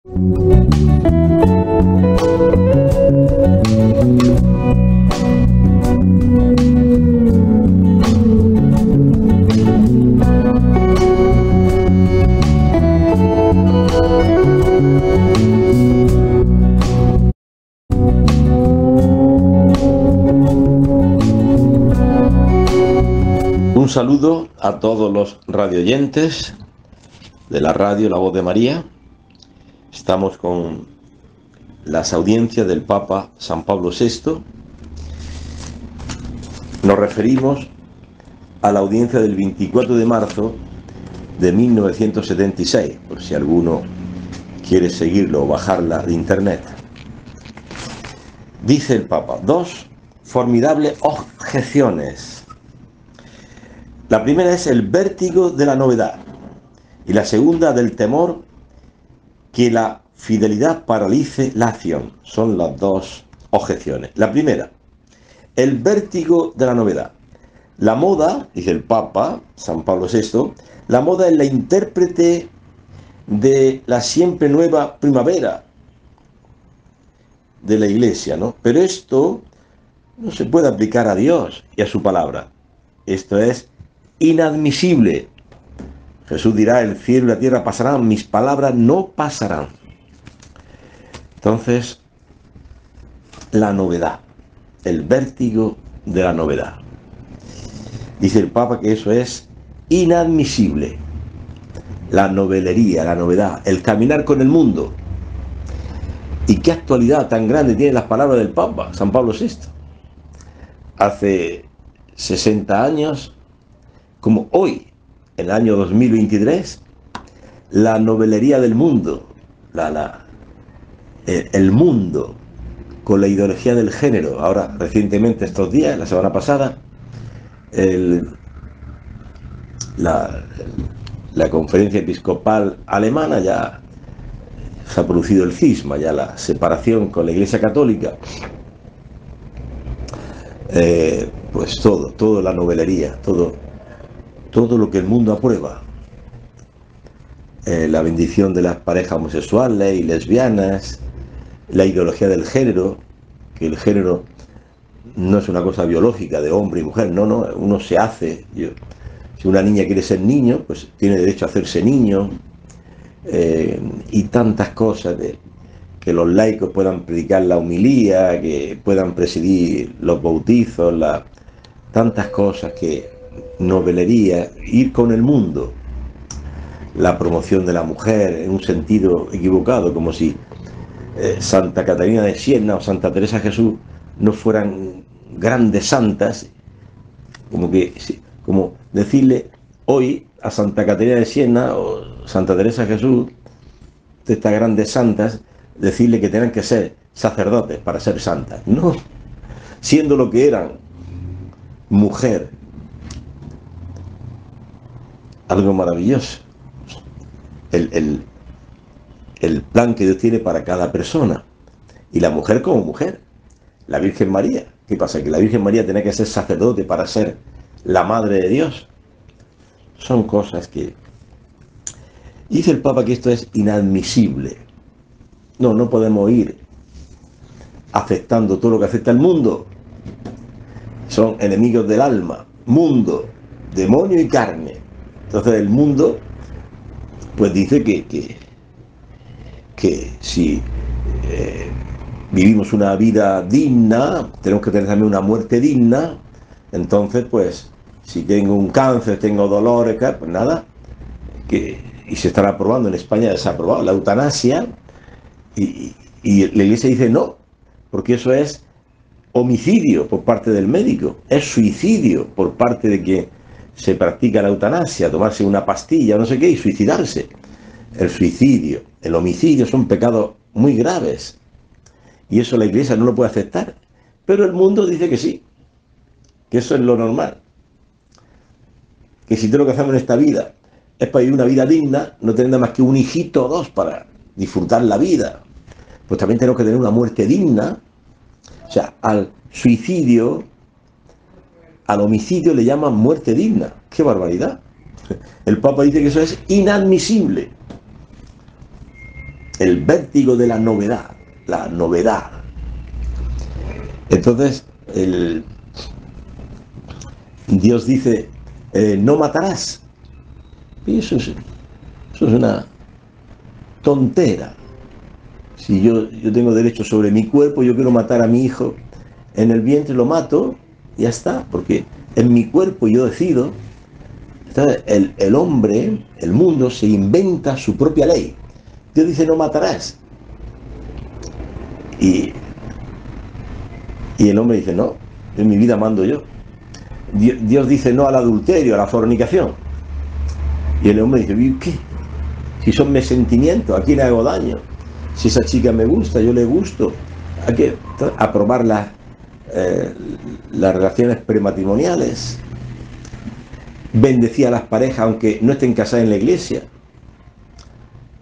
Un saludo a todos los radioyentes de la radio La Voz de María. Estamos con las audiencias del Papa San Pablo VI. Nos referimos a la audiencia del 24 de marzo de 1976, por si alguno quiere seguirlo o bajarla de internet. Dice el Papa, dos formidables objeciones. La primera es el vértigo de la novedad y la segunda del temor que la fidelidad paralice la acción. Son las dos objeciones. La primera, el vértigo de la novedad. La moda, dice el Papa San Pablo VI, la moda es la intérprete de la siempre nueva primavera de la Iglesia, ¿no? Pero esto no se puede aplicar a Dios y a su palabra. Esto es inadmisible. Jesús dirá, el cielo y la tierra pasarán, mis palabras no pasarán. Entonces, la novedad, el vértigo de la novedad. Dice el Papa que eso es inadmisible. La novelería, la novedad, el caminar con el mundo. ¿Y qué actualidad tan grande tienen las palabras del Papa, San Pablo VI? Hace 60 años, como hoy, en el año 2023, la novelería del mundo, el mundo con la ideología del género. Ahora, recientemente, estos días, la semana pasada, la conferencia episcopal alemana ya se ha producido el cisma, ya la separación con la Iglesia Católica. Pues todo la novelería, todo lo que el mundo aprueba. La bendición de las parejas homosexuales y lesbianas, la ideología del género, que el género no es una cosa biológica de hombre y mujer, no, uno se hace. Si una niña quiere ser niño, pues tiene derecho a hacerse niño, y tantas cosas, que los laicos puedan predicar la homilía, que puedan presidir los bautizos, tantas cosas que novelería, ir con el mundo, la promoción de la mujer en un sentido equivocado, como si Santa Catarina de Siena o Santa Teresa de Jesús no fueran grandes santas, como decirle hoy a Santa Catarina de Siena o Santa Teresa de Jesús, de estas grandes santas, decirle que tienen que ser sacerdotes para ser santas. No, siendo lo que eran, mujer, algo maravilloso. El plan que Dios tiene para cada persona. Y la mujer como mujer. La Virgen María. ¿Qué pasa? Que la Virgen María tenía que ser sacerdote para ser la madre de Dios. Son cosas que... Dice el Papa que esto es inadmisible. No podemos ir aceptando todo lo que afecta al mundo. Son enemigos del alma. Mundo, demonio y carne. Entonces el mundo pues dice que si vivimos una vida digna, tenemos que tener también una muerte digna. Entonces pues si tengo un cáncer, tengo dolores, pues nada, y se estará aprobando, en España ya se ha aprobado la eutanasia, y la Iglesia dice no, porque eso es homicidio por parte del médico, es suicidio por parte de que se practica la eutanasia, tomarse una pastilla, no sé qué, y suicidarse. El suicidio, el homicidio son pecados muy graves, y eso la Iglesia no lo puede aceptar, pero el mundo dice que sí, que eso es lo normal, que si todo lo que hacemos en esta vida es para vivir una vida digna, no tener nada más que un hijito o dos para disfrutar la vida, pues también tenemos que tener una muerte digna. O sea, al suicidio, al homicidio le llaman muerte digna. ¡Qué barbaridad! El Papa dice que eso es inadmisible. el vértigo de la novedad, la novedad. Entonces, Dios dice, no matarás. Y eso es una tontera. Si yo tengo derecho sobre mi cuerpo, yo quiero matar a mi hijo en el vientre, lo mato, y ya está, porque en mi cuerpo yo decido. Entonces, el hombre, el mundo, se inventa su propia ley. Dios dice, no matarás. Y el hombre dice, no, en mi vida mando yo. Dios dice no al adulterio, a la fornicación. Y el hombre dice, ¿qué? Si son mis sentimientos, ¿a quién hago daño? Si esa chica me gusta, yo le gusto. Hay que aprobar las relaciones prematrimoniales. Bendecía a las parejas aunque no estén casadas en la iglesia.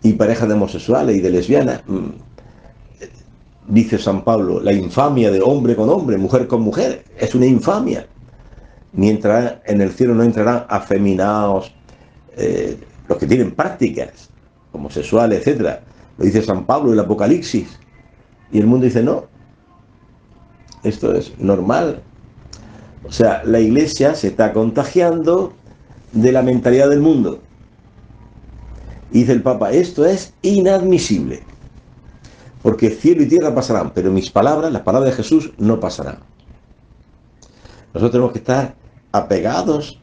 Y parejas de homosexuales y de lesbianas. Dice San Pablo, la infamia de hombre con hombre, mujer con mujer, es una infamia. Mientras en el cielo no entrarán afeminados, los que tienen prácticas homosexuales, etcétera. Lo dice San Pablo en el Apocalipsis. Y el mundo dice, no, esto es normal. O sea, la iglesia se está contagiando de la mentalidad del mundo. Y dice el Papa, esto es inadmisible. Porque cielo y tierra pasarán, pero mis palabras, las palabras de Jesús, no pasarán. Nosotros tenemos que estar apegados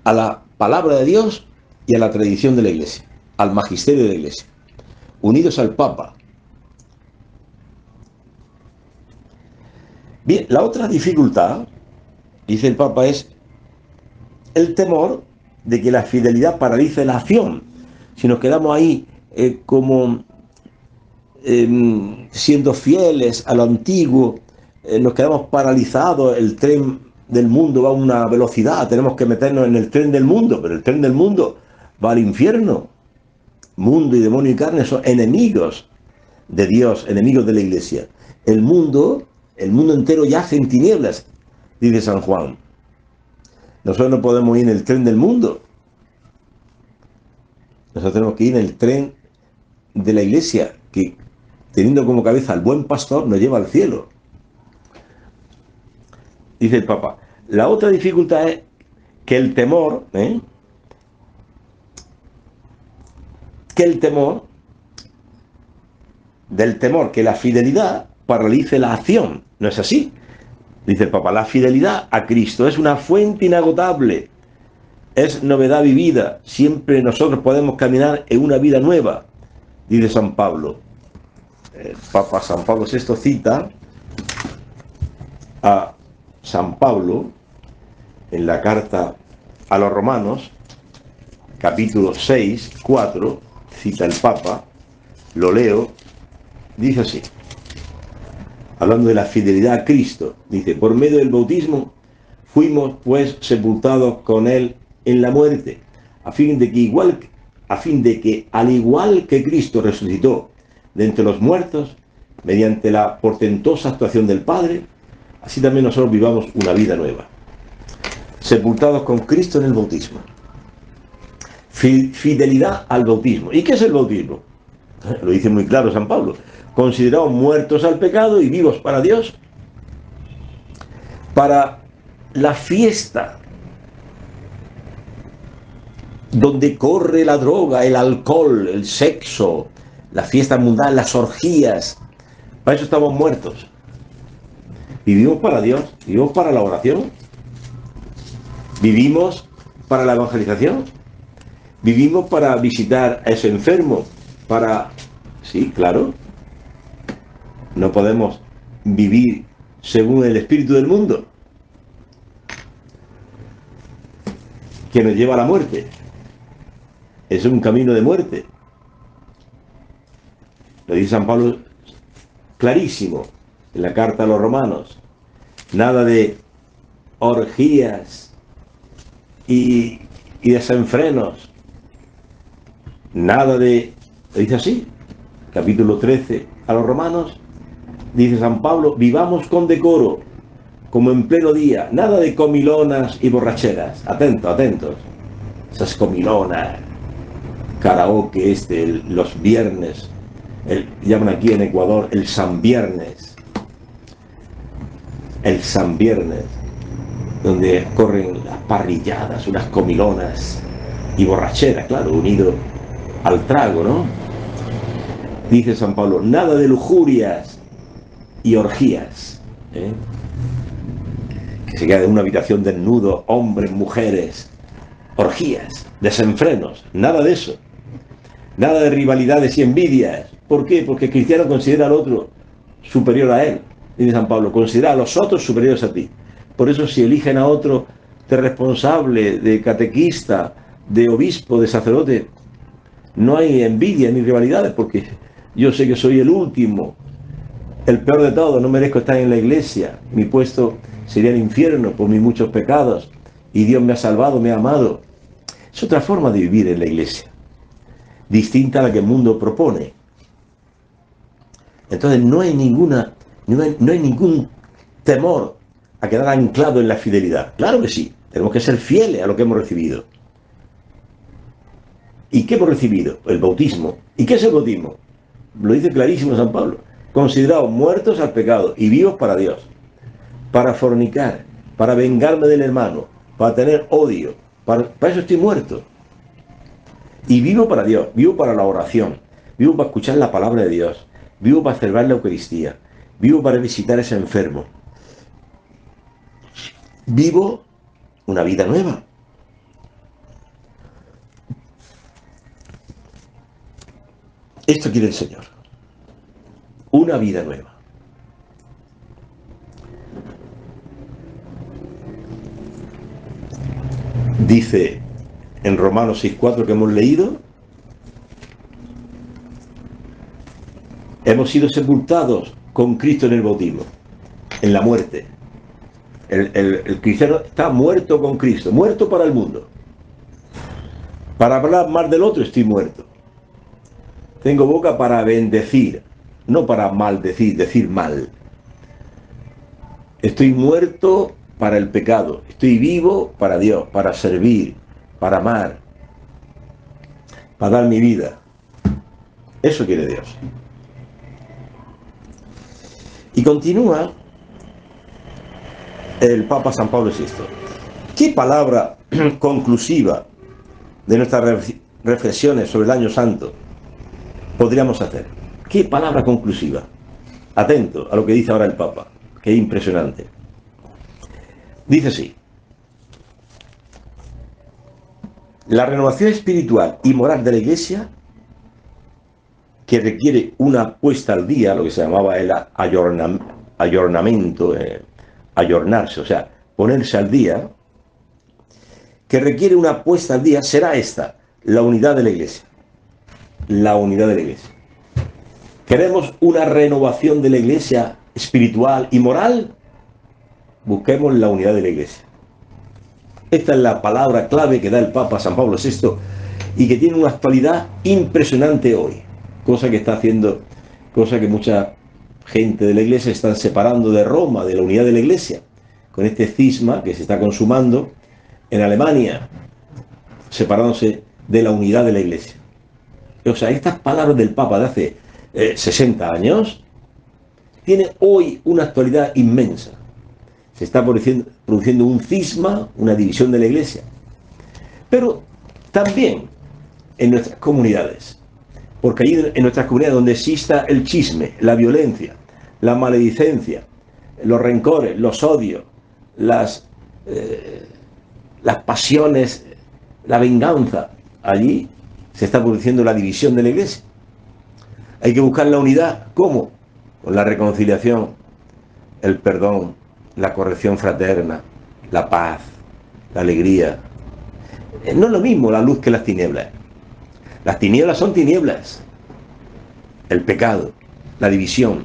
a la palabra de Dios y a la tradición de la iglesia, al magisterio de la iglesia, unidos al Papa. Bien, la otra dificultad, dice el Papa, es el temor de que la fidelidad paralice la acción. Si nos quedamos ahí siendo fieles a lo antiguo, nos quedamos paralizados, el tren del mundo va a una velocidad, tenemos que meternos en el tren del mundo, pero el tren del mundo va al infierno. Mundo y demonio y carne son enemigos de Dios, enemigos de la iglesia. El mundo entero yace en tinieblas, dice San Juan. Nosotros no podemos ir en el tren del mundo. Nosotros tenemos que ir en el tren de la iglesia, que teniendo como cabeza al buen pastor nos lleva al cielo. Dice el Papa, la otra dificultad es que el temor, que la fidelidad paralice la acción. No es así. Dice el Papa, la fidelidad a Cristo es una fuente inagotable, es novedad vivida, siempre nosotros podemos caminar en una vida nueva, dice San Pablo. El Papa San Pablo VI cita a San Pablo en la carta a los Romanos, capítulo 6, 4, cita el Papa, lo leo, dice así, hablando de la fidelidad a Cristo, dice, por medio del bautismo fuimos pues sepultados con Él en la muerte, a fin de que al igual que Cristo resucitó de entre los muertos, mediante la portentosa actuación del Padre, así también nosotros vivamos una vida nueva. Sepultados con Cristo en el bautismo. Fidelidad al bautismo. ¿Y qué es el bautismo? Lo dice muy claro San Pablo. Considerados muertos al pecado y vivos para Dios. Para la fiesta donde corre la droga, el alcohol, el sexo, la fiesta mundana, las orgías. Para eso estamos muertos. Vivimos para Dios, vivimos para la oración, vivimos para la evangelización, vivimos para visitar a ese enfermo, sí, claro, no podemos vivir según el espíritu del mundo, que nos lleva a la muerte. Es un camino de muerte. Lo dice San Pablo clarísimo en la carta a los Romanos. Nada de orgías y desenfrenos. Nada de... Lo dice así, capítulo 13 a los Romanos. Dice San Pablo, vivamos con decoro, como en pleno día. Nada de comilonas y borracheras. Atentos, atentos. Esas comilonas. karaoke los viernes, llaman aquí en Ecuador el San Viernes, donde corren las parrilladas, unas comilonas y borrachera, claro, unido al trago, ¿no? Dice San Pablo, nada de lujurias y orgías, que se queda en una habitación desnudo, hombres, mujeres, orgías, desenfrenos, nada de eso, nada de rivalidades y envidias. ¿Por qué? Porque el cristiano considera al otro superior a él. Dice San Pablo, considera a los otros superiores a ti. Por eso si eligen a otro de responsable, de catequista, de obispo, de sacerdote, no hay envidia ni rivalidades, porque yo sé que soy el último, el peor de todos, no merezco estar en la iglesia, mi puesto sería el infierno por mis muchos pecados, y Dios me ha salvado, me ha amado. Es otra forma de vivir en la iglesia, distinta a la que el mundo propone. Entonces no hay ningún temor a quedar anclado en la fidelidad. Claro que sí, tenemos que ser fieles a lo que hemos recibido. ¿Y qué hemos recibido? El bautismo. ¿Y qué es el bautismo? Lo dice clarísimo San Pablo. Considerados muertos al pecado y vivos para Dios. Para fornicar, para vengarme del hermano, para tener odio. Para eso estoy muerto. Y vivo para Dios, vivo para la oración, vivo para escuchar la palabra de Dios, vivo para celebrar la Eucaristía, vivo para visitar a ese enfermo. Vivo una vida nueva. Esto quiere el Señor. Una vida nueva. Dice en Romanos 6:4 que hemos leído, hemos sido sepultados con Cristo en el bautismo, en la muerte. El cristiano está muerto con Cristo, muerto para el mundo. Para hablar mal del otro estoy muerto. Tengo boca para bendecir, no para maldecir, decir mal. Estoy muerto para el pecado, estoy vivo para Dios, para servir, para amar, para dar mi vida. Eso quiere Dios. Y continúa el Papa San Pablo VI. ¿Qué palabra conclusiva de nuestras reflexiones sobre el Año Santo podríamos hacer? ¿Qué palabra conclusiva? Atento a lo que dice ahora el Papa, que es impresionante. Dice así: la renovación espiritual y moral de la Iglesia, que requiere una puesta al día, lo que se llamaba el ayornamiento, ayornarse, o sea, ponerse al día, que requiere una puesta al día, será esta: la unidad de la Iglesia. La unidad de la Iglesia. ¿Queremos una renovación de la Iglesia espiritual y moral? Busquemos la unidad de la Iglesia. Esta es la palabra clave que da el Papa San Pablo VI y que tiene una actualidad impresionante hoy. Cosa que está haciendo, cosa que mucha gente de la Iglesia están separando de Roma, de la unidad de la Iglesia, con este cisma que se está consumando en Alemania, separándose de la unidad de la Iglesia. O sea, estas palabras del Papa de hace 60 años tienen hoy una actualidad inmensa. Se está produciendo un cisma, una división de la Iglesia. Pero también en nuestras comunidades. Porque ahí en nuestras comunidades donde exista el chisme, la violencia, la maledicencia, los rencores, los odios, las pasiones, la venganza, allí se está produciendo la división de la Iglesia. Hay que buscar la unidad. ¿Cómo? Con la reconciliación, el perdón, la corrección fraterna, la paz, la alegría. No es lo mismo la luz que las tinieblas. Las tinieblas son tinieblas. El pecado, la división,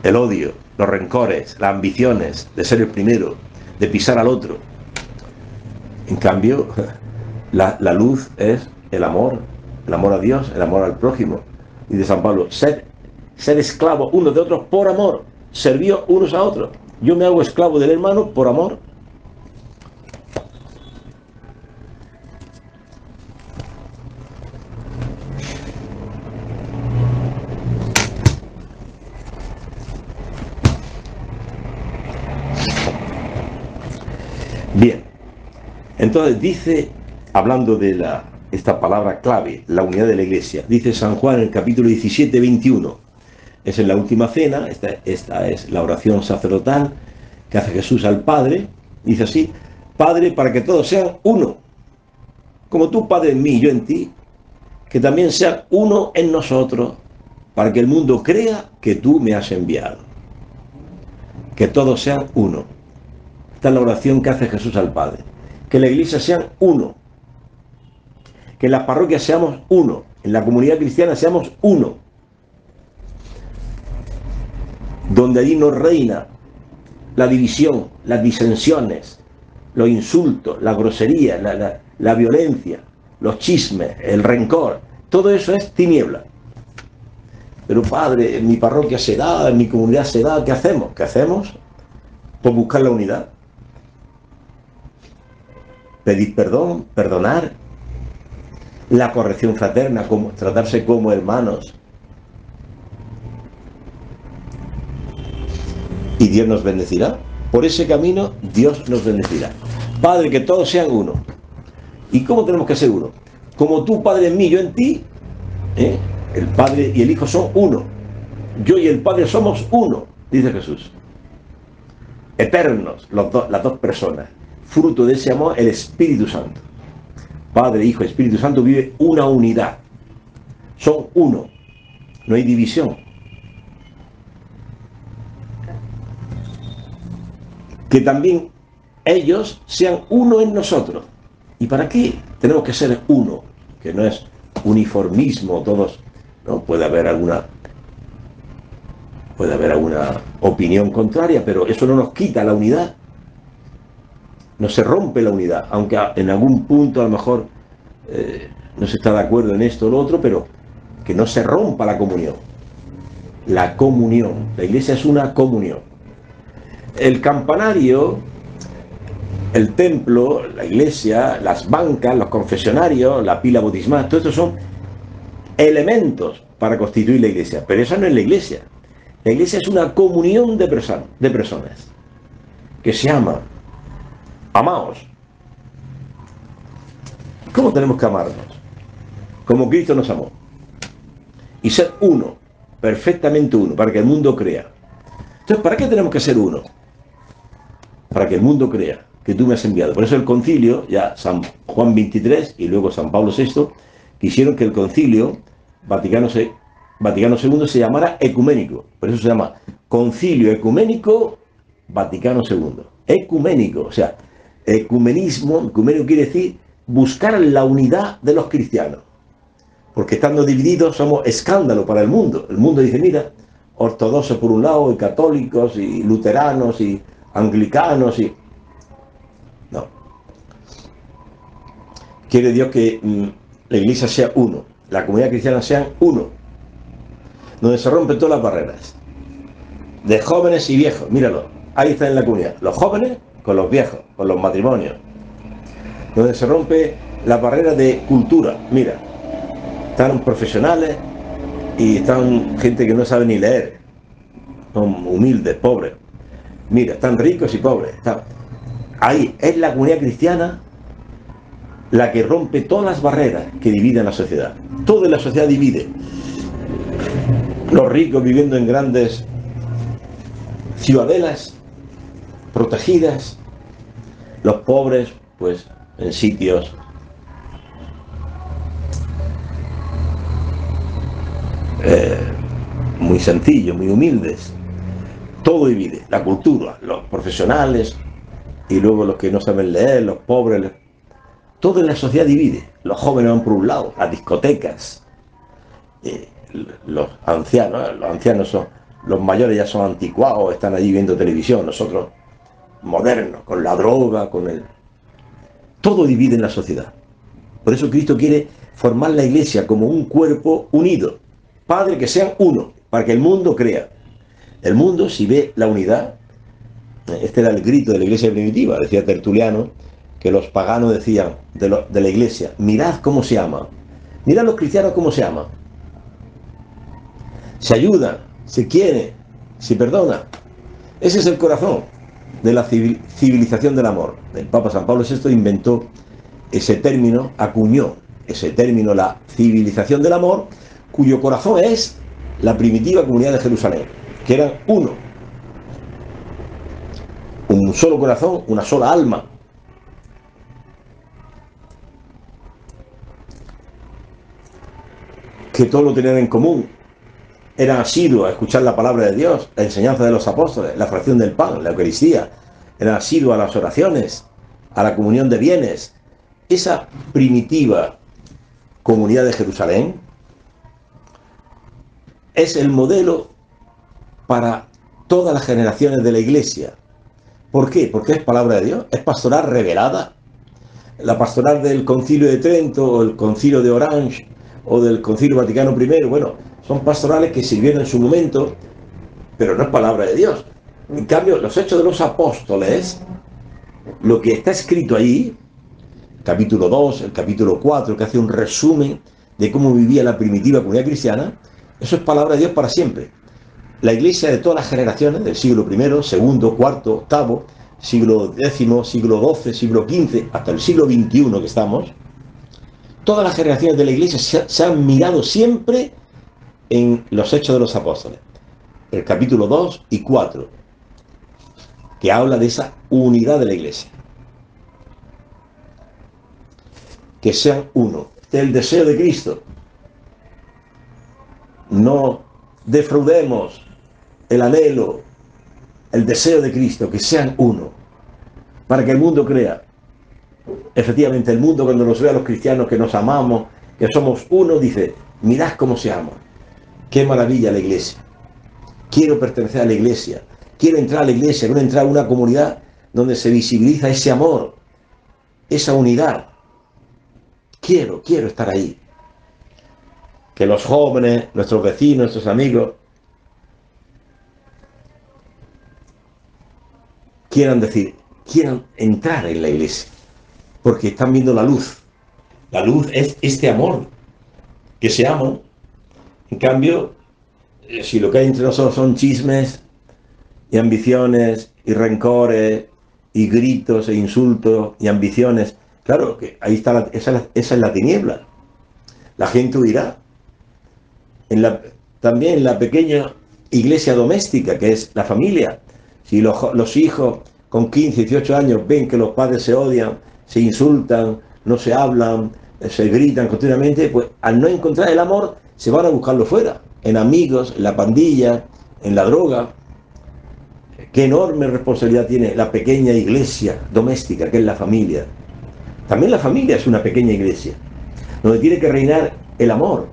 el odio, los rencores, las ambiciones de ser el primero, de pisar al otro. En cambio, la luz es el amor a Dios, el amor al prójimo. Y de San Pablo, ser esclavos unos de otros por amor, servíos unos a otros. Yo me hago esclavo del hermano por amor. Entonces dice, hablando de esta palabra clave, la unidad de la Iglesia, dice San Juan en el capítulo 17, 21, es en la última cena, esta es la oración sacerdotal que hace Jesús al Padre, dice así: Padre, para que todos sean uno, como tú, Padre, en mí y yo en ti, que también sean uno en nosotros, para que el mundo crea que tú me has enviado. Que todos sean uno. Esta es la oración que hace Jesús al Padre. Que la Iglesia sean uno. Que en las parroquias seamos uno. En la comunidad cristiana seamos uno. Donde allí no reina la división, las disensiones, los insultos, la grosería, la violencia, los chismes, el rencor. Todo eso es tiniebla. Pero Padre, en mi parroquia se da, en mi comunidad se da, ¿qué hacemos? ¿Qué hacemos? Pues buscar la unidad. Pedir perdón, perdonar, la corrección fraterna, tratarse como hermanos. Y Dios nos bendecirá. Por ese camino Dios nos bendecirá. Padre, que todos sean uno. ¿Y cómo tenemos que ser uno? Como tú, Padre, en mí, yo en ti, el Padre y el Hijo son uno. Yo y el Padre somos uno, dice Jesús. Eternos, las dos personas. Fruto de ese amor, el Espíritu Santo. Padre, Hijo, Espíritu Santo vive una unidad. Son uno. No hay división. Que también ellos sean uno en nosotros. ¿Y para qué tenemos que ser uno? Que no es uniformismo, todos, ¿no? Puede haber alguna opinión contraria, pero eso no nos quita la unidad. No se rompe la unidad, aunque en algún punto a lo mejor no se está de acuerdo en esto o lo otro, pero que no se rompa la comunión. La comunión. La Iglesia es una comunión. El campanario, el templo, la iglesia, las bancas, los confesionarios, la pila bautismal, todo esto son elementos para constituir la iglesia. Pero esa no es la iglesia. La iglesia es una comunión de personas que se aman. Amaos. ¿Cómo tenemos que amarnos? Como Cristo nos amó. Y ser uno, perfectamente uno, para que el mundo crea. Entonces, ¿para qué tenemos que ser uno? Para que el mundo crea que tú me has enviado. Por eso el concilio, ya San Juan 23 y luego San Pablo VI, quisieron que el concilio Vaticano II se llamara ecuménico. Por eso se llama Concilio Ecuménico Vaticano II. Ecuménico, o sea, ecumenismo, ecuménico quiere decir buscar la unidad de los cristianos. Porque estando divididos somos escándalo para el mundo. El mundo dice, mira, ortodoxos por un lado, y católicos, y luteranos, y anglicanos, y... No. Quiere Dios que la iglesia sea uno, la comunidad cristiana sea uno, donde se rompen todas las barreras, de jóvenes y viejos. Míralo, ahí está en la comunidad, los jóvenes con los viejos, con los matrimonios, donde se rompe la barrera de cultura. Mira, están profesionales y están gente que no sabe ni leer, son humildes, pobres. Mira, están ricos y pobres. Ahí es la comunidad cristiana la que rompe todas las barreras que dividen la sociedad. Toda la sociedad divide. Los ricos viviendo en grandes ciudadelas protegidas, los pobres pues en sitios muy sencillos, muy humildes. Todo divide, la cultura, los profesionales y luego los que no saben leer, los pobres. Todo en la sociedad divide. Los jóvenes van por un lado, las discotecas, los ancianos son, los mayores ya son anticuados, están allí viendo televisión, nosotros modernos, con la droga, con el... Todo divide en la sociedad. Por eso Cristo quiere formar la iglesia como un cuerpo unido. Padre, que sean uno, para que el mundo crea. El mundo, si ve la unidad, este era el grito de la iglesia primitiva, decía Tertuliano, que los paganos decían de la iglesia, mirad cómo se ama, mirad los cristianos cómo se aman, se ayudan, se quieren, se perdonan. Ese es el corazón de la civilización del amor. El Papa San Pablo VI inventó ese término, acuñó ese término, la civilización del amor, cuyo corazón es la primitiva comunidad de Jerusalén, que eran uno, un solo corazón, una sola alma. Que todo lo tenían en común, eran asiduos a escuchar la palabra de Dios, la enseñanza de los apóstoles, la fracción del pan, la Eucaristía, eran asiduos a las oraciones, a la comunión de bienes. Esa primitiva comunidad de Jerusalén es el modelo para todas las generaciones de la Iglesia. ¿Por qué? Porque es palabra de Dios, es pastoral revelada. La pastoral del Concilio de Trento o el Concilio de Orange o del Concilio Vaticano I, bueno, son pastorales que sirvieron en su momento, pero no es palabra de Dios. En cambio, los Hechos de los Apóstoles, lo que está escrito ahí, capítulo 2, el capítulo 4, que hace un resumen de cómo vivía la primitiva comunidad cristiana, eso es palabra de Dios para siempre. La Iglesia de todas las generaciones, del siglo I, segundo, cuarto, octavo, siglo X, siglo XII, siglo XV, hasta el siglo XXI que estamos, todas las generaciones de la Iglesia se han mirado siempre en los Hechos de los Apóstoles, el capítulo 2 y 4, que habla de esa unidad de la Iglesia. Que sean uno. Este es el deseo de Cristo. No defraudemos el anhelo, el deseo de Cristo, que sean uno, para que el mundo crea. Efectivamente, el mundo, cuando nos ve a los cristianos que nos amamos, que somos uno, dice: mirad cómo se aman. Qué maravilla la Iglesia. Quiero pertenecer a la Iglesia. Quiero entrar a la Iglesia, quiero entrar a una comunidad donde se visibiliza ese amor, esa unidad. Quiero estar ahí. Que los jóvenes, nuestros vecinos, nuestros amigos, quieran entrar en la Iglesia, porque están viendo la luz. La luz es este amor, que se aman. En cambio, si lo que hay entre nosotros son chismes y ambiciones y rencores y gritos e insultos y ambiciones, claro que ahí está esa es la tiniebla. La gente huirá. También en la pequeña iglesia doméstica, que es la familia, si los hijos con 15, 18 años ven que los padres se odian, se insultan, no se hablan, se gritan continuamente, pues al no encontrar el amor, se van a buscarlo fuera, en amigos, en la pandilla, en la droga. Qué enorme responsabilidad tiene la pequeña iglesia doméstica, que es la familia. También la familia es una pequeña iglesia, donde tiene que reinar el amor,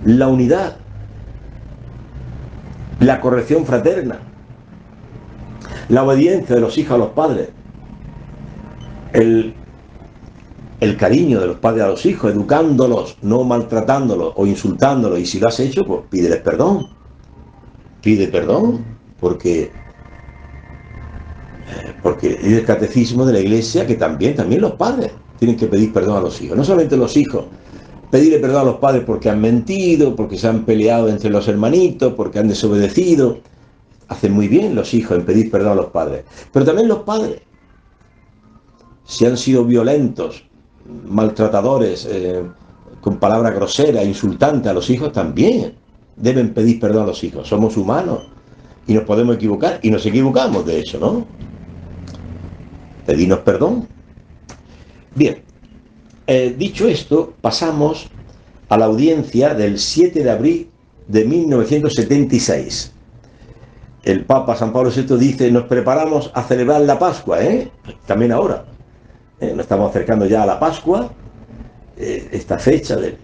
la unidad, la corrección fraterna, la obediencia de los hijos a los padres, el cariño de los padres a los hijos, educándolos, no maltratándolos o insultándolos. Y si lo has hecho, pues pídeles perdón. Pide perdón, porque es el catecismo de la Iglesia que también los padres tienen que pedir perdón a los hijos. No solamente los hijos, pedirle perdón a los padres porque han mentido, porque se han peleado entre los hermanitos, porque han desobedecido. Hacen muy bien los hijos en pedir perdón a los padres. Pero también los padres, si han sido violentos, maltratadores, con palabras groseras, insultantes a los hijos, también deben pedir perdón a los hijos. Somos humanos y nos podemos equivocar, y nos equivocamos, de hecho, ¿no? Pedimos perdón. Bien, dicho esto, pasamos a la audiencia del 7 de abril de 1976. El Papa San Pablo VI dice: nos preparamos a celebrar la Pascua, también ahora. Nos estamos acercando ya a la Pascua, esta fecha del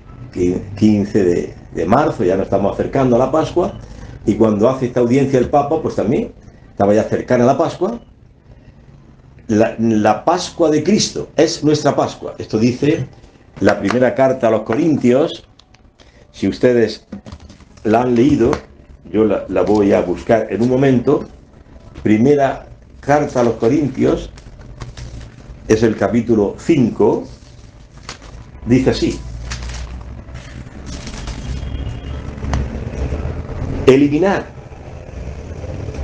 15 de marzo, ya nos estamos acercando a la Pascua, y cuando hace esta audiencia el Papa, pues también estaba ya cercana a la Pascua. La Pascua de Cristo es nuestra Pascua. Esto dice la primera carta a los Corintios. Si ustedes la han leído, yo la voy a buscar en un momento. Primera carta a los Corintios, es el capítulo 5, dice así: eliminad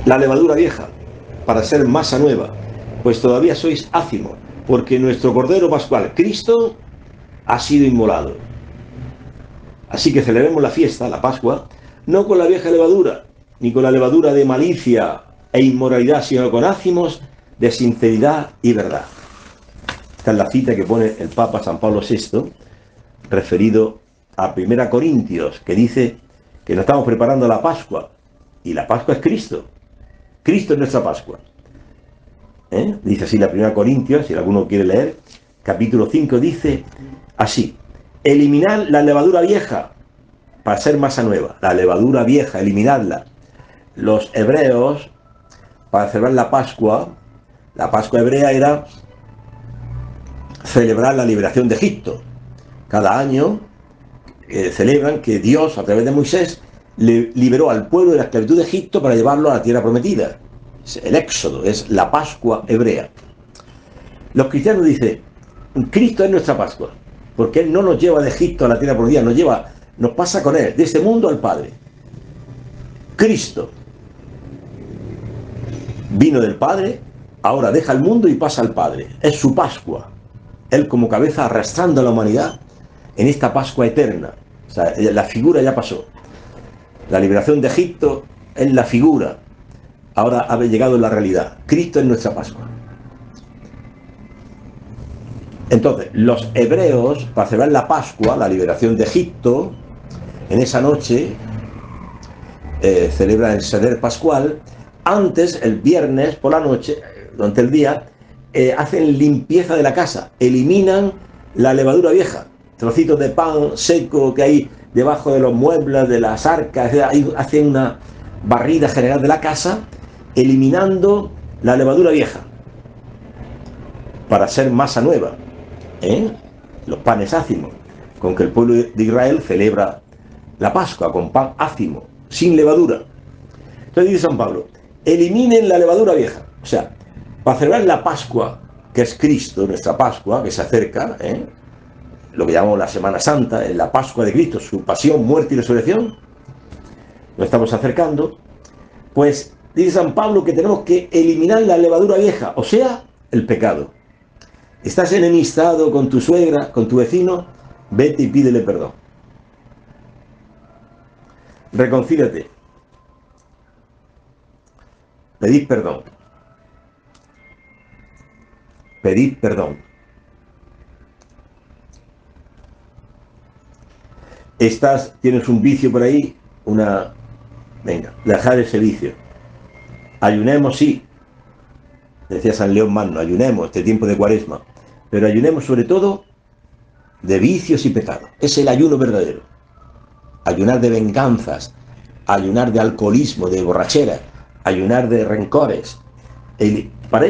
la levadura vieja para ser masa nueva, pues todavía sois ácimos, porque nuestro Cordero Pascual, Cristo, ha sido inmolado. Así que celebremos la fiesta, la Pascua, no con la vieja levadura, ni con la levadura de malicia e inmoralidad, sino con ácimos de sinceridad y verdad. Esta es la cita que pone el Papa San Pablo VI, referido a 1 Corintios, que dice que nos estamos preparando a la Pascua, y la Pascua es Cristo. Cristo es nuestra Pascua. Dice así la 1 Corintios, si alguno quiere leer, capítulo 5, dice así: eliminad la levadura vieja para ser masa nueva. La levadura vieja, eliminadla. Los hebreos, para celebrar la Pascua hebrea era celebrar la liberación de Egipto. Cada año celebran que Dios, a través de Moisés, le liberó al pueblo de la esclavitud de Egipto para llevarlo a la tierra prometida. El Éxodo es la Pascua hebrea. Los cristianos dicen: Cristo es nuestra Pascua, porque Él no nos lleva de Egipto a la tierra prometida, nos pasa con Él, de este mundo al Padre. Cristo vino del Padre, ahora deja el mundo y pasa al Padre. Es su Pascua. Él como cabeza arrastrando a la humanidad en esta Pascua eterna. O sea, la figura ya pasó. La liberación de Egipto es la figura. Ahora ha llegado la realidad. Cristo es nuestra Pascua. Entonces, los hebreos, para celebrar la Pascua, la liberación de Egipto, en esa noche celebran el Seder Pascual. Antes, el viernes por la noche, durante el día, hacen limpieza de la casa, eliminan la levadura vieja, trocitos de pan seco que hay debajo de los muebles, de las arcas, hacen una barrida general de la casa, eliminando la levadura vieja, para hacer masa nueva, los panes ácimos, con que el pueblo de Israel celebra la Pascua, con pan ácimo, sin levadura. Entonces dice San Pablo: eliminen la levadura vieja. O sea, para celebrar la Pascua, que es Cristo, nuestra Pascua, que se acerca, lo que llamamos la Semana Santa, es la Pascua de Cristo, su pasión, muerte y resurrección, nos estamos acercando, pues dice San Pablo que tenemos que eliminar la levadura vieja, o sea, el pecado. Estás enemistado con tu suegra, con tu vecino, vete y pídele perdón. Reconcíliate. Pedid perdón. Pedid perdón. Tienes un vicio por ahí, venga, dejar ese vicio. Ayunemos, sí, decía San León Magno, ayunemos este tiempo de Cuaresma, pero ayunemos sobre todo de vicios y pecados. Es el ayuno verdadero. Ayunar de venganzas, ayunar de alcoholismo, de borrachera, ayunar de rencores. Para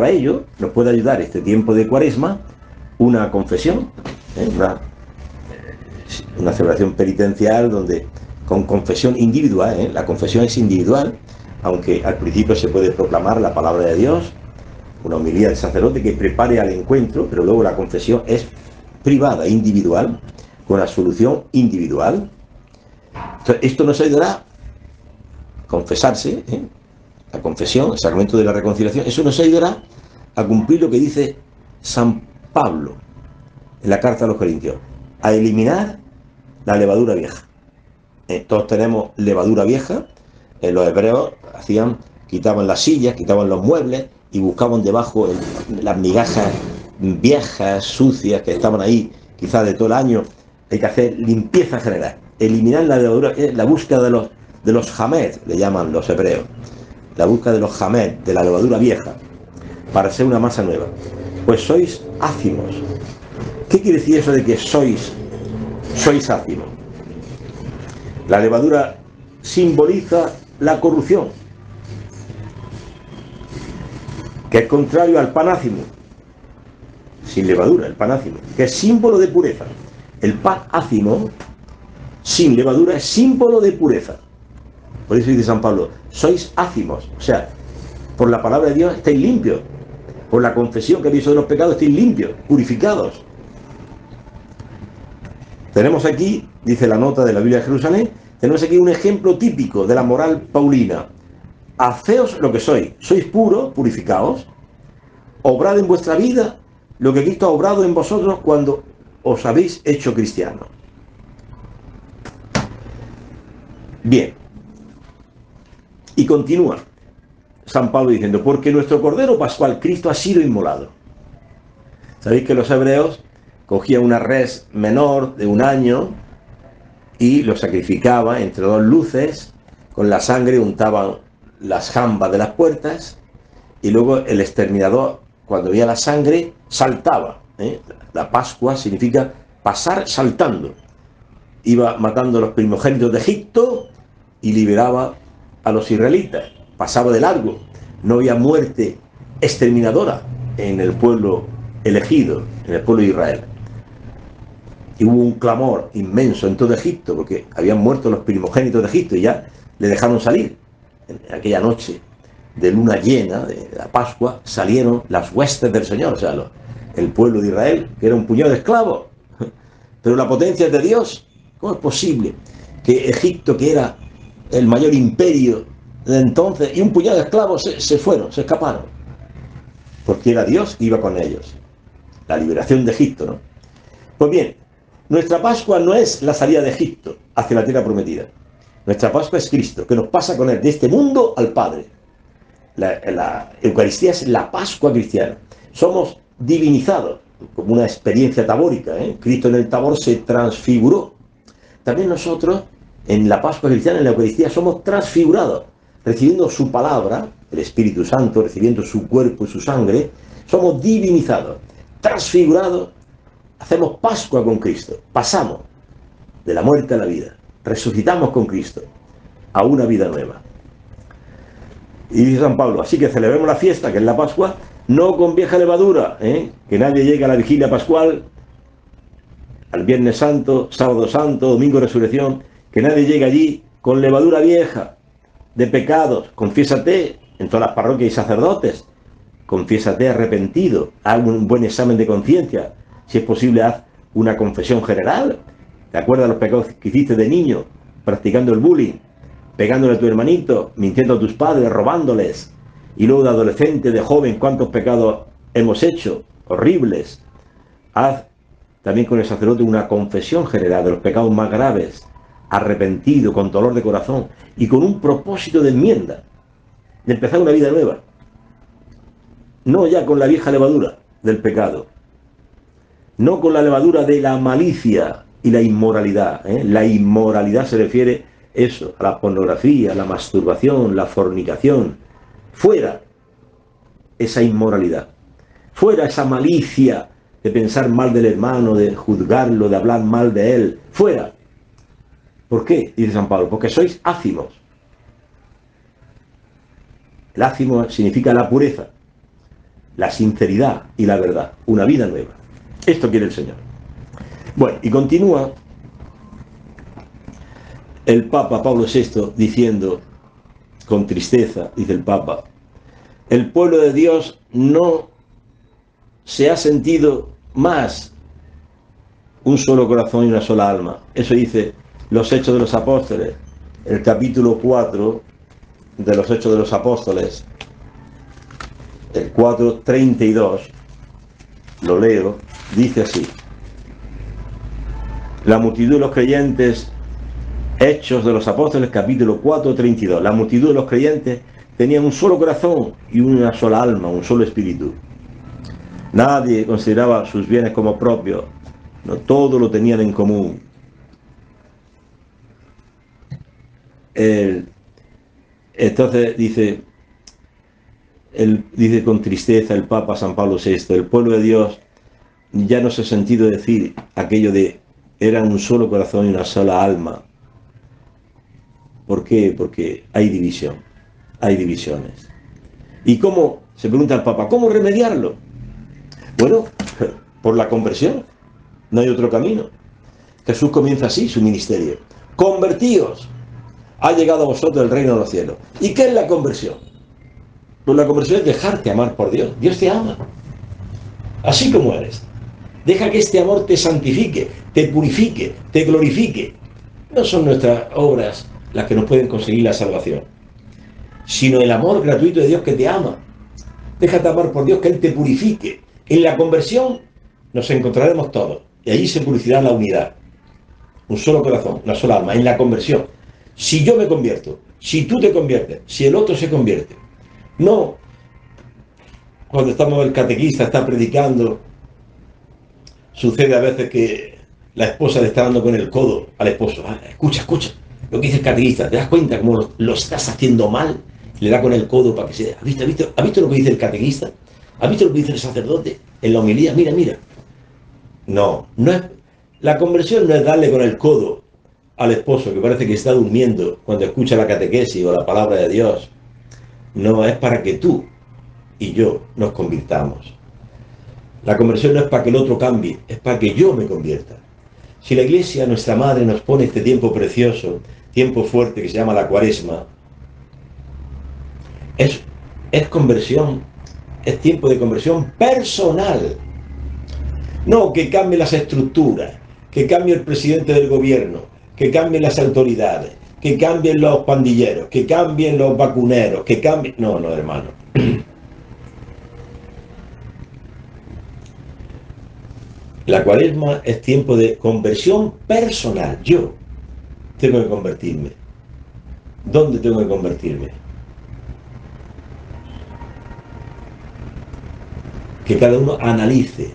ello nos puede ayudar este tiempo de Cuaresma una confesión, una celebración penitencial donde con confesión individual, la confesión es individual, aunque al principio se puede proclamar la palabra de Dios, una homilía del sacerdote que prepare al encuentro, pero luego la confesión es privada, individual, con absolución individual. Entonces, esto nos ayudará a confesarse, la confesión, el sacramento de la reconciliación, eso nos ayudará a cumplir lo que dice San Pablo en la carta a los Corintios, a eliminar la levadura vieja. Todos tenemos levadura vieja. Los hebreos quitaban las sillas, quitaban los muebles y buscaban debajo las migajas viejas, sucias, que estaban ahí quizás de todo el año. Hay que hacer limpieza general, eliminar la levadura, la búsqueda de los jamed, le llaman los hebreos, la búsqueda de los jamed, de la levadura vieja, para ser una masa nueva. Pues sois ácimos. ¿Qué quiere decir eso de que sois ácimos? La levadura simboliza la corrupción, que es contrario al pan ácimo, sin levadura, el pan ácimo, que es símbolo de pureza. El pan ácimo, sin levadura, es símbolo de pureza. Por eso dice San Pablo, sois ácimos, o sea, por la palabra de Dios estáis limpios, por la confesión que habéis de los pecados estáis limpios, purificados. Tenemos aquí, dice la nota de la Biblia de Jerusalén, tenemos aquí un ejemplo típico de la moral paulina. Haceos lo que sois puros, purificaos, obrad en vuestra vida lo que Cristo ha obrado en vosotros cuando os habéis hecho cristianos. Bien. Y continúa San Pablo diciendo, porque nuestro Cordero Pascual, Cristo, ha sido inmolado. Sabéis que los hebreos cogían una res menor de 1 año y lo sacrificaban entre 2 luces, con la sangre untaban las jambas de las puertas y luego el exterminador, cuando veía la sangre, saltaba. La Pascua significa pasar saltando. Iba matando a los primogénitos de Egipto y liberaba a los israelitas. Pasaba de largo. No había muerte exterminadora en el pueblo elegido, en el pueblo de Israel. Y hubo un clamor inmenso en todo Egipto, porque habían muerto los primogénitos de Egipto y ya le dejaron salir. En aquella noche de luna llena, de la Pascua, salieron las huestes del Señor, o sea, el pueblo de Israel, que era un puñado de esclavos. Pero la potencia es de Dios. ¿Cómo es posible que Egipto, que era el mayor imperio de entonces, y un puñado de esclavos se fueron, se escaparon? Porque era Dios que iba con ellos. La liberación de Egipto, ¿no? Pues bien, nuestra Pascua no es la salida de Egipto hacia la tierra prometida. Nuestra Pascua es Cristo, que nos pasa con él de este mundo al Padre. La Eucaristía es la Pascua cristiana. Somos divinizados, como una experiencia tabórica. Cristo en el Tabor se transfiguró. También nosotros, en la Pascua cristiana, en la Eucaristía, somos transfigurados, recibiendo su palabra, el Espíritu Santo, recibiendo su cuerpo y su sangre. Somos divinizados, transfigurados. Hacemos Pascua con Cristo. Pasamos de la muerte a la vida. Resucitamos con Cristo a una vida nueva. Y dice San Pablo, así que celebremos la fiesta, que es la Pascua, no con vieja levadura, que nadie llegue a la vigilia pascual, al Viernes Santo, Sábado Santo, Domingo de Resurrección, que nadie llegue allí con levadura vieja, de pecados. Confiésate en todas las parroquias y sacerdotes, confiésate arrepentido, haz un buen examen de conciencia, si es posible haz una confesión general, ¿te acuerdas de los pecados que hiciste de niño, practicando el bullying, pegándole a tu hermanito, mintiendo a tus padres, robándoles? Y luego de adolescente, de joven, ¿cuántos pecados hemos hecho? Horribles. Haz también con el sacerdote una confesión general de los pecados más graves, arrepentido, con dolor de corazón y con un propósito de enmienda, de empezar una vida nueva. No ya con la vieja levadura del pecado, no con la levadura de la malicia y la inmoralidad. La inmoralidad se refiere eso, a la pornografía, a la masturbación, la fornicación. Fuera esa inmoralidad, fuera esa malicia de pensar mal del hermano, de juzgarlo, de hablar mal de él, fuera. ¿Por qué? Dice San Pablo, porque sois ácimos. El ácimo significa la pureza, la sinceridad y la verdad, una vida nueva. Esto quiere el Señor. Bueno, y continúa el Papa Pablo VI diciendo, con tristeza, dice el Papa, el pueblo de Dios no se ha sentido más un solo corazón y una sola alma. Eso dice los Hechos de los Apóstoles, el capítulo 4 de los Hechos de los Apóstoles, el 4:32, lo leo, dice así: la multitud de los creyentes, Hechos de los Apóstoles, capítulo 4:32, la multitud de los creyentes tenían un solo corazón y una sola alma, un solo espíritu. Nadie consideraba sus bienes como propios, no, todo lo tenían en común. Entonces dice con tristeza el Papa San Pablo VI, el pueblo de Dios ya no se ha sentido decir aquello de eran un solo corazón y una sola alma. ¿Por qué? Porque hay división, hay divisiones. ¿Y cómo? Se pregunta el Papa, ¿cómo remediarlo? Bueno, por la conversión, no hay otro camino. Jesús comienza así su ministerio: convertíos, ha llegado a vosotros el reino de los cielos. ¿Y qué es la conversión? Pues la conversión es dejarte amar por Dios. Dios te ama, así como eres. Deja que este amor te santifique, te purifique, te glorifique. No son nuestras obras las que nos pueden conseguir la salvación, sino el amor gratuito de Dios que te ama. Déjate amar por Dios, que Él te purifique, En la conversión nos encontraremos todos y allí se producirá la unidad. Un solo corazón, una sola alma, en la conversión. Si yo me convierto, si tú te conviertes, si el otro se convierte. No cuando estamos el catequista, está predicando, sucede a veces que la esposa le está dando con el codo al esposo. Ah, escucha, escucha lo que dice el catequista, ¿te das cuenta cómo lo estás haciendo mal? Le da con el codo para que se... ¿Has visto lo que dice el catequista? ¿Has visto lo que dice el sacerdote en la homilía? Mira, mira. No, no es... La conversión no es darle con el codo al esposo que parece que está durmiendo cuando escucha la catequesis o la palabra de Dios. No, es para que tú y yo nos convirtamos. La conversión no es para que el otro cambie, es para que yo me convierta. Si la Iglesia, nuestra Madre, nos pone este tiempo precioso, tiempo fuerte que se llama la Cuaresma, es conversión, es tiempo de conversión personal. No que cambie las estructuras, que cambie el presidente del gobierno, que cambien las autoridades, que cambien los pandilleros, que cambien los vacuneros, que cambien... No, no, hermano. La Cuaresma es tiempo de conversión personal. Yo tengo que convertirme. ¿Dónde tengo que convertirme? Que cada uno analice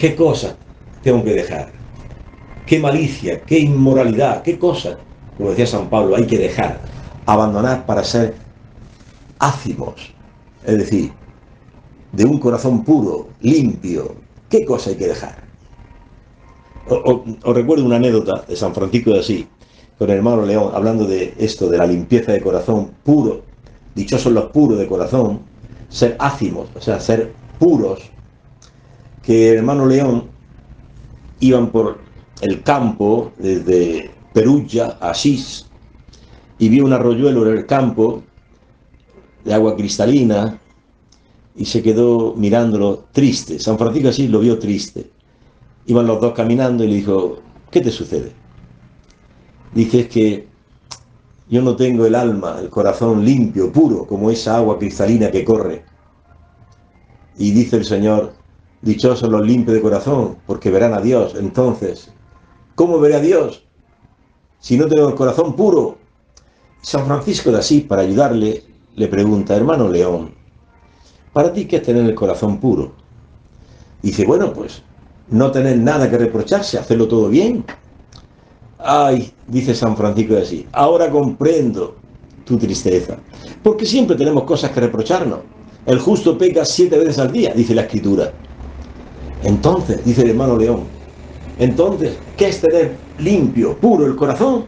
qué cosas tengo que dejar, qué malicia, qué inmoralidad, qué cosas, como decía San Pablo, hay que dejar, abandonar para ser ácimos, es decir, de un corazón puro, limpio. ¿Qué cosa hay que dejar? Os recuerdo una anécdota de San Francisco de Asís, con el hermano León, hablando de esto, de la limpieza de corazón puro. Dichosos los puros de corazón, ser ácimos, o sea, ser puros. Que el hermano León iban por el campo desde Perugia a Asís y vio un arroyuelo en el campo de agua cristalina y se quedó mirándolo triste. San Francisco de Asís lo vio triste. Iban los dos caminando y le dijo: ¿qué te sucede? Dice: es que yo no tengo el alma, el corazón limpio, puro, como esa agua cristalina que corre. Y dice el Señor: dichosos los limpios de corazón, porque verán a Dios. Entonces, ¿cómo veré a Dios si no tengo el corazón puro? San Francisco de Asís, para ayudarle, le pregunta: hermano León, ¿para ti qué es tener el corazón puro? Dice: bueno, pues no tener nada que reprocharse, hacerlo todo bien. Ay, dice San Francisco de Asís, ahora comprendo tu tristeza, porque siempre tenemos cosas que reprocharnos. El justo peca 7 veces al día, dice la Escritura. Entonces, dice el hermano León, entonces, ¿qué es tener limpio, puro el corazón?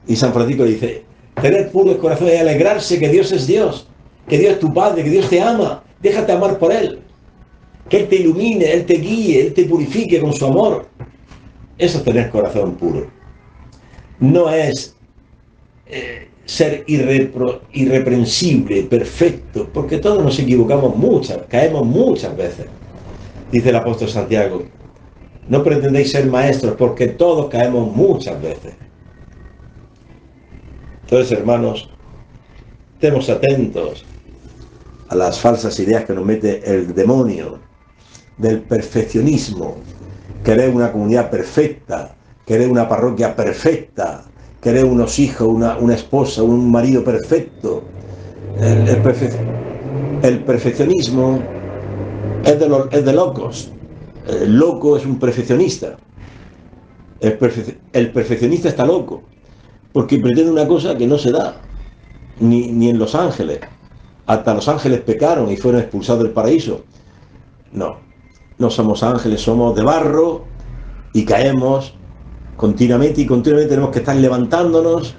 Y San Francisco dice: tener puro el corazón es alegrarse que Dios es Dios, que Dios es tu Padre, que Dios te ama, déjate amar por Él, que Él te ilumine, Él te guíe, Él te purifique con su amor. Eso es tener corazón puro. No es ser irreprensible, perfecto, porque todos nos equivocamos caemos muchas veces. Dice el apóstol Santiago: no pretendéis ser maestros, porque todos caemos muchas veces. Entonces, hermanos, estemos atentos a las falsas ideas que nos mete el demonio del perfeccionismo. Querer una comunidad perfecta, querer una parroquia perfecta, querer unos hijos, una esposa, un marido perfecto. El perfeccionismo es de locos. El loco es un perfeccionista. El perfeccionista está loco, porque pretende una cosa que no se da, ni en los ángeles. Hasta los ángeles pecaron y fueron expulsados del paraíso. No somos ángeles, somos de barro y caemos continuamente y continuamente tenemos que estar levantándonos.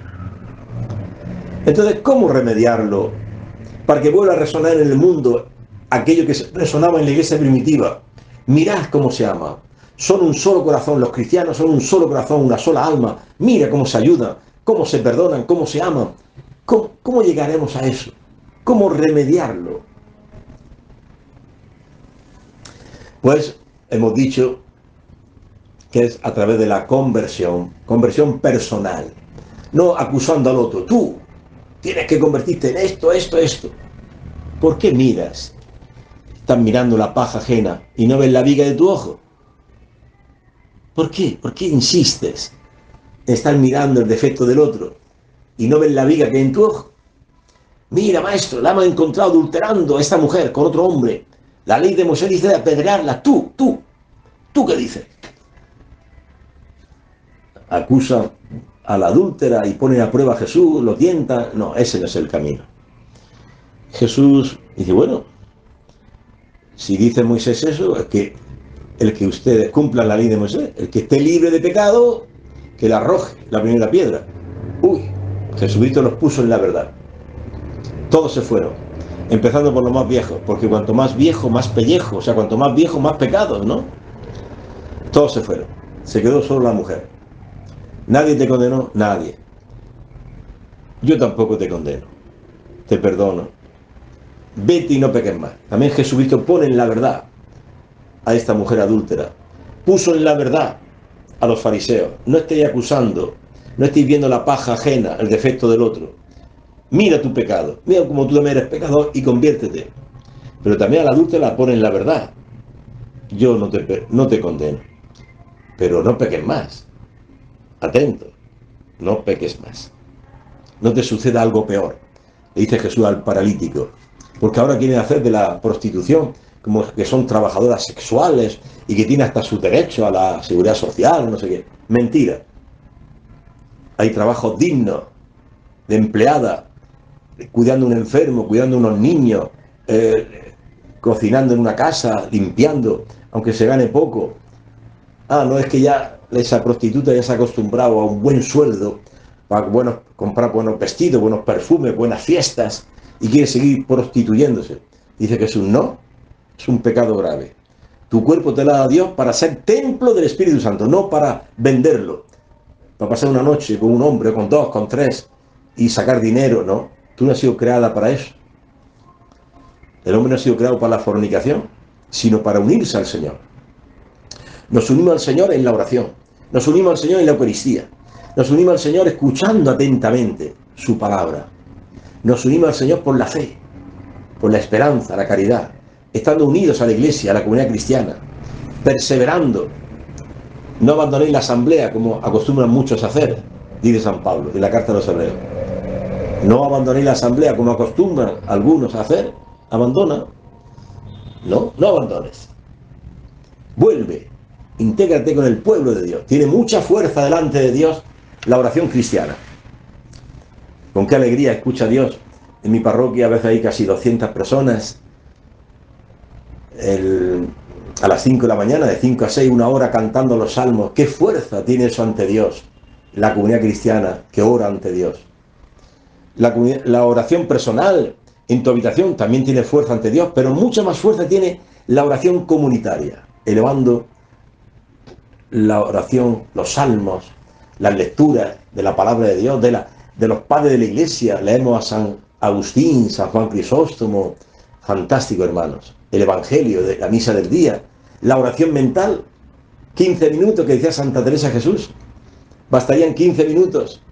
Entonces, ¿cómo remediarlo? Para que vuelva a resonar en el mundo aquello que resonaba en la iglesia primitiva. Mirad cómo se ama. Son un solo corazón, los cristianos son un solo corazón, una sola alma. Mira cómo se ayudan, cómo se perdonan, cómo se aman. ¿Cómo llegaremos a eso? ¿Cómo remediarlo? Pues hemos dicho que es a través de la conversión personal, no acusando al otro. Tú tienes que convertirte en esto. ¿Por qué miras estás mirando la paja ajena y no ves la viga de tu ojo? ¿Por qué? ¿Por qué insistes en estar mirando el defecto del otro y no ves la viga que hay en tu ojo? Mira, maestro, la hemos encontrado adulterando a esta mujer con otro hombre. La ley de Moisés dice de apedrearla. ¿Tú qué dices? Acusa a la adúltera y pone a prueba a Jesús, lo tienta. No, ese no es el camino. Jesús dice, bueno, si dice Moisés eso, es que el que ustedes cumplan la ley de Moisés, el que esté libre de pecado, que le arroje la primera piedra. Uy, Jesucristo los puso en la verdad. Todos se fueron, empezando por los más viejos, porque cuanto más viejo, más pellejo, o sea, cuanto más viejo, más pecados, ¿no? Todos se fueron, se quedó solo la mujer. Nadie te condenó, nadie. Yo tampoco te condeno, te perdono. Vete y no peques más. También Jesucristo pone en la verdad a esta mujer adúltera. Puso en la verdad a los fariseos. No estéis acusando, no estéis viendo la paja ajena, el defecto del otro. Mira tu pecado, mira como tú también eres pecador y conviértete. Pero también a la adúltera la pone en la verdad. Yo no te condeno, pero no peques más. Atento, no peques más. No te suceda algo peor, le dice Jesús al paralítico, porque ahora quieren hacer de la prostitución como que son trabajadoras sexuales y que tienen hasta su derecho a la seguridad social, no sé qué. Mentira. Hay trabajo digno de empleada, cuidando a un enfermo, cuidando a unos niños, cocinando en una casa, limpiando, aunque se gane poco. Ah, no es que ya esa prostituta ya se ha acostumbrado a un buen sueldo para comprar buenos vestidos, buenos perfumes, buenas fiestas y quiere seguir prostituyéndose. Dice Jesús, no, es un pecado grave. Tu cuerpo te lo ha dado Dios para ser templo del Espíritu Santo, no para venderlo, para pasar una noche con un hombre, con dos, con tres y sacar dinero, no. Tú no has sido creada para eso. El hombre no ha sido creado para la fornicación, sino para unirse al Señor. Nos unimos al Señor en la oración, nos unimos al Señor en la Eucaristía, nos unimos al Señor escuchando atentamente su palabra, nos unimos al Señor por la fe, por la esperanza, la caridad, estando unidos a la Iglesia, a la comunidad cristiana, perseverando. No abandonéis la asamblea como acostumbran muchos a hacer, dice San Pablo en la carta a los Hebreos. No abandonéis la asamblea como acostumbran algunos a hacer. Abandona. No abandones. Vuelve. Intégrate con el pueblo de Dios. Tiene mucha fuerza delante de Dios la oración cristiana. Con qué alegría escucha a Dios. En mi parroquia a veces hay casi 200 personas. A las 5 de la mañana, de 5 a 6, una hora cantando los salmos. Qué fuerza tiene eso ante Dios. La comunidad cristiana que ora ante Dios. La oración personal en tu habitación también tiene fuerza ante Dios, pero mucha más fuerza tiene la oración comunitaria, elevando la oración, los salmos, las lecturas de la palabra de Dios, de los padres de la Iglesia. Leemos a San Agustín, San Juan Crisóstomo, fantástico, hermanos. El Evangelio, de la misa del día, la oración mental, 15 minutos que decía Santa Teresa de Jesús, bastarían 15 minutos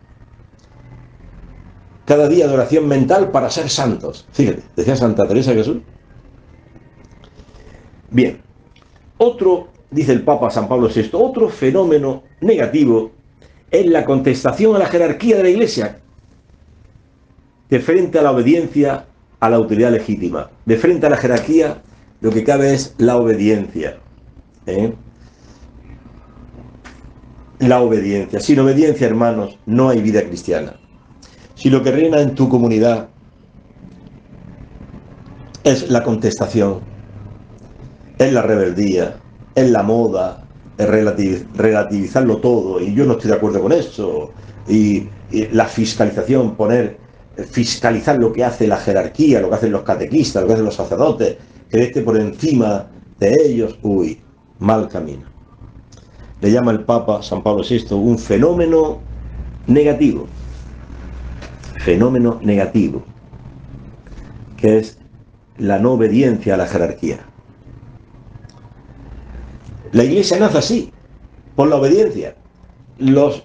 cada día de oración mental para ser santos. Fíjate, decía Santa Teresa de Jesús. Bien, otro, dice el Papa San Pablo VI, otro fenómeno negativo es la contestación a la jerarquía de la Iglesia, de frente a la obediencia a la autoridad legítima. De frente a la jerarquía, lo que cabe es la obediencia. La obediencia. Sin obediencia, hermanos, no hay vida cristiana. Si lo que reina en tu comunidad es la contestación, es la rebeldía, es la moda, es relativizarlo todo, y yo no estoy de acuerdo con eso, y la fiscalización, fiscalizar lo que hace la jerarquía, lo que hacen los catequistas, lo que hacen los sacerdotes, creerte por encima de ellos, uy, mal camino. Le llama el Papa San Pablo VI un fenómeno negativo, que es la no obediencia a la jerarquía. La Iglesia nace así, por la obediencia. Los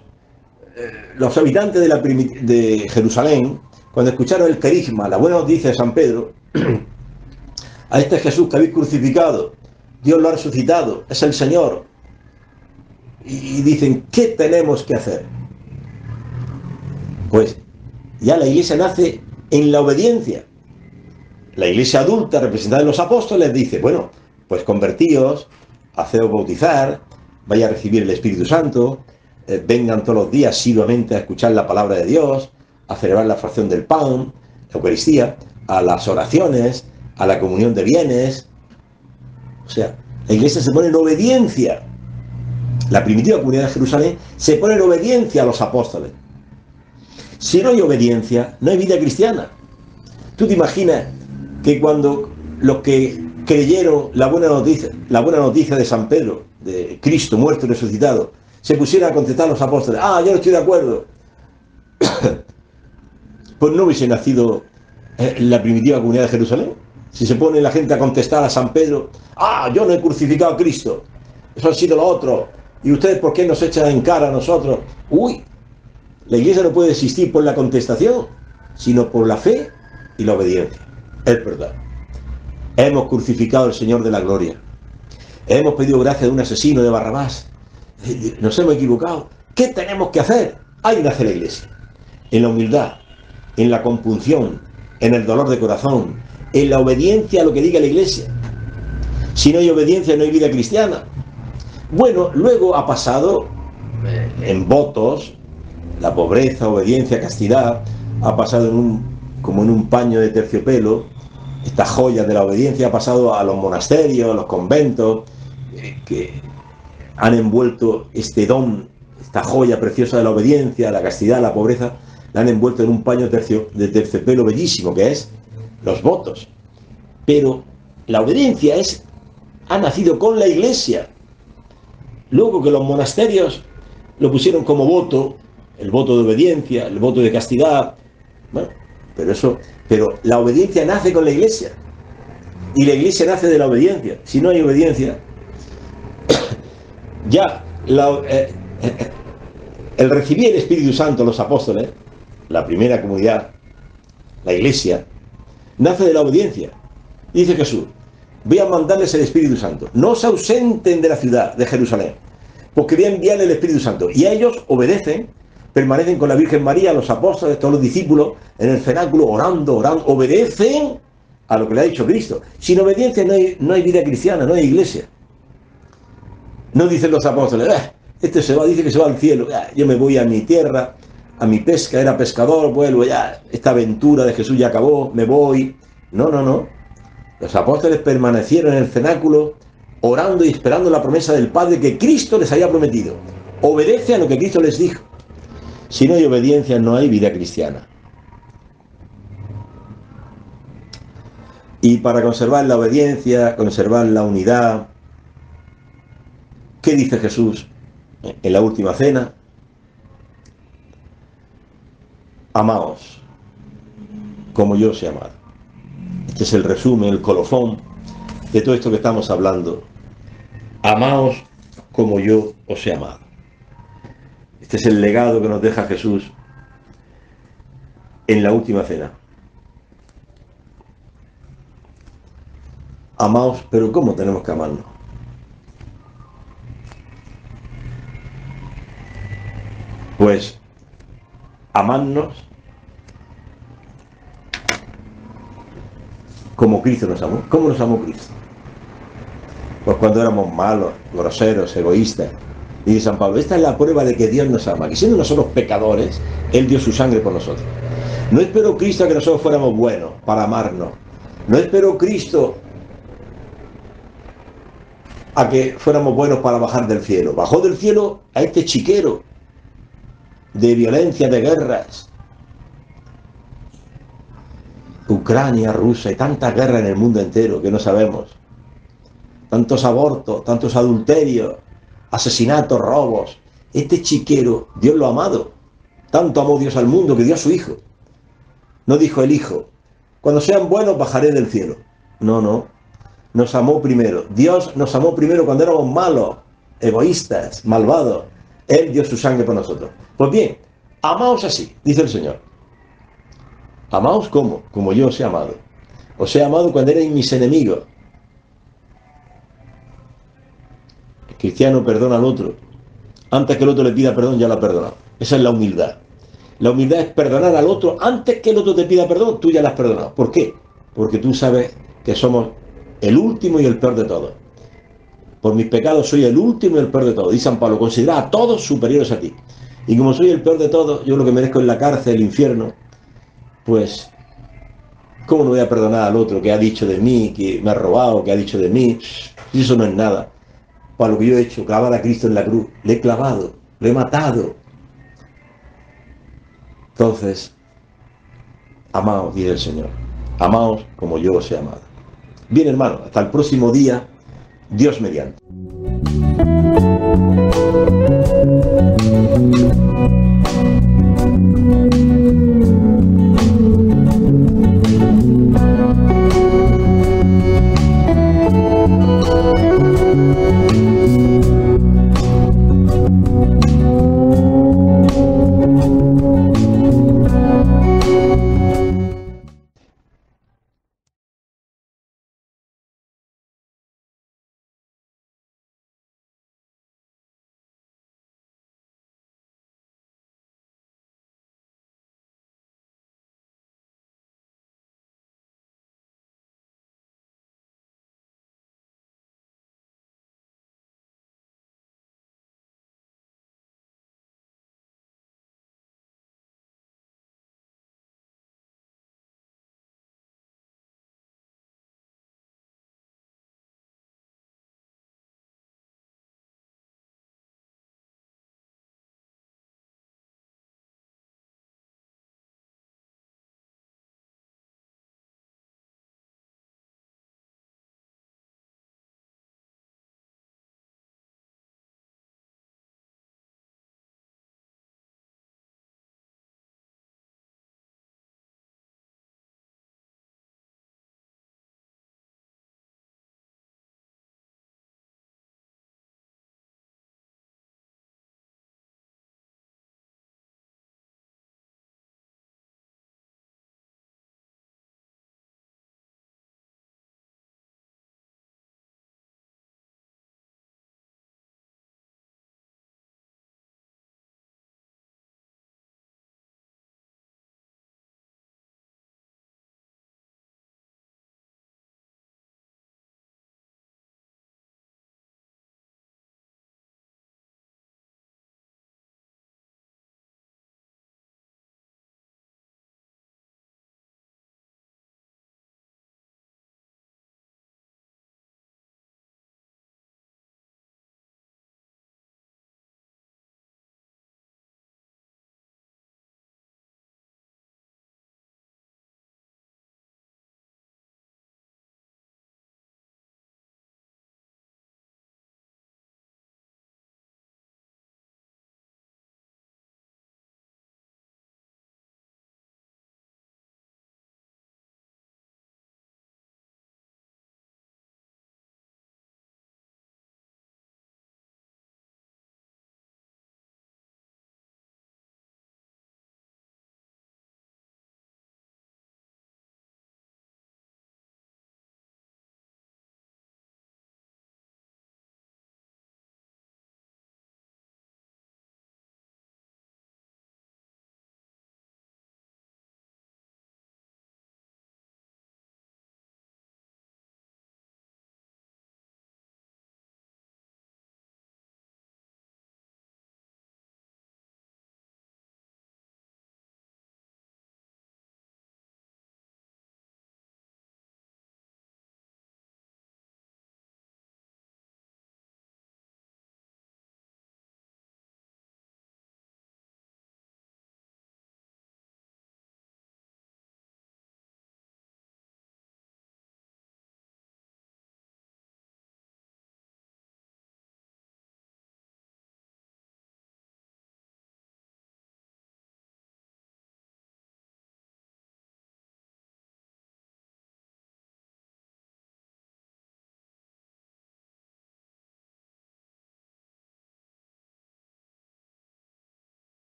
habitantes de Jerusalén, cuando escucharon el querigma, la buena noticia de San Pedro, a este Jesús que habéis crucificado, Dios lo ha resucitado, es el Señor. Y dicen, ¿qué tenemos que hacer? Pues ya la iglesia nace en la obediencia. La iglesia adulta, representada en los apóstoles, dice, bueno, pues convertíos, haceos bautizar, vaya a recibir el Espíritu Santo, vengan todos los días asiduamente a escuchar la palabra de Dios, a celebrar la fracción del pan, la Eucaristía, a las oraciones, a la comunión de bienes. O sea, la iglesia se pone en obediencia. La primitiva comunidad de Jerusalén se pone en obediencia a los apóstoles. Si no hay obediencia, no hay vida cristiana. ¿Tú te imaginas que cuando los que creyeron la buena noticia de San Pedro, de Cristo muerto y resucitado, se pusieran a contestar a los apóstoles, yo no estoy de acuerdo? Pues no hubiese nacido la primitiva comunidad de Jerusalén. Si se pone la gente a contestar a San Pedro, yo no he crucificado a Cristo, eso ha sido lo otro, y ustedes ¿por qué nos echan en cara a nosotros? La iglesia no puede existir por la contestación, sino por la fe y la obediencia. Es verdad. Hemos crucificado al Señor de la gloria. Hemos pedido gracia de un asesino, de Barrabás. Nos hemos equivocado. ¿Qué tenemos que hacer? Ahí nace la iglesia. En la humildad, en la compunción, en el dolor de corazón, en la obediencia a lo que diga la iglesia. Si no hay obediencia, no hay vida cristiana. Bueno, luego ha pasado en votos, la pobreza, obediencia, castidad, ha pasado como en un paño de terciopelo. Esta joya de la obediencia ha pasado a los monasterios, a los conventos, que han envuelto este don, esta joya preciosa de la obediencia, la castidad, la pobreza, la han envuelto en un paño de terciopelo bellísimo, que es los votos. Pero la obediencia ha nacido con la iglesia. Luego que los monasterios lo pusieron como voto, el voto de obediencia, el voto de castidad, bueno, pero la obediencia nace con la iglesia. Y la iglesia nace de la obediencia. Si no hay obediencia, ya el recibir el Espíritu Santo, los apóstoles, la primera comunidad, la iglesia, nace de la obediencia. Y dice Jesús, voy a mandarles el Espíritu Santo. No se ausenten de la ciudad de Jerusalén, porque voy a enviarle el Espíritu Santo. Y a ellos obedecen, permanecen con la Virgen María, los apóstoles, todos los discípulos, en el cenáculo, orando, obedecen a lo que le ha dicho Cristo. Sin obediencia no hay vida cristiana, no hay iglesia. No dicen los apóstoles, este dice que se va al cielo, yo me voy a mi tierra, a mi pesca, era pescador, vuelvo ya, esta aventura de Jesús ya acabó, me voy. No. Los apóstoles permanecieron en el cenáculo, orando y esperando la promesa del Padre que Cristo les había prometido. Obedece a lo que Cristo les dijo. Si no hay obediencia, no hay vida cristiana. Y para conservar la obediencia, conservar la unidad, ¿qué dice Jesús en la última cena? Amaos como yo os he amado. Este es el resumen, el colofón de todo esto que estamos hablando. Amaos como yo os he amado. Este es el legado que nos deja Jesús en la última cena. Amaos, pero ¿cómo tenemos que amarnos? Pues amarnos como Cristo nos amó. ¿Cómo nos amó Cristo? Pues cuando éramos malos, groseros, egoístas. Y dice San Pablo, esta es la prueba de que Dios nos ama, que siendo nosotros pecadores, Él dio su sangre por nosotros. No esperó Cristo a que nosotros fuéramos buenos para amarnos. No esperó Cristo a que fuéramos buenos para bajar del cielo. Bajó del cielo a este chiquero de violencia, de guerras. Ucrania, Rusia y tantas guerras en el mundo entero que no sabemos. Tantos abortos, tantos adulterios, asesinatos, robos. Este chiquero, Dios lo ha amado. Tanto amó Dios al mundo que dio a su Hijo. No dijo el Hijo, cuando sean buenos bajaré del cielo. No. Nos amó primero. Dios nos amó primero cuando éramos malos, egoístas, malvados. Él dio su sangre por nosotros. Pues bien, amaos así, dice el Señor. Amaos como yo os he amado. Os he amado cuando erais mis enemigos. El cristiano perdona al otro. Antes que el otro le pida perdón, ya lo ha perdonado. Esa es la humildad. La humildad es perdonar al otro antes que el otro te pida perdón, tú ya lo has perdonado. ¿Por qué? Porque tú sabes que somos el último y el peor de todos. Por mis pecados soy el último y el peor de todos. Dice San Pablo, considera a todos superiores a ti. Y como soy el peor de todos, yo lo que merezco es la cárcel, el infierno. Pues, ¿cómo no voy a perdonar al otro que ha dicho de mí, que me ha robado, que ha dicho de mí? Y eso no es nada. Para lo que yo he hecho, clavar a Cristo en la cruz. Le he clavado, le he matado. Entonces, amaos, dice el Señor. Amaos como yo os he amado. Bien, hermano, hasta el próximo día. Dios mediante.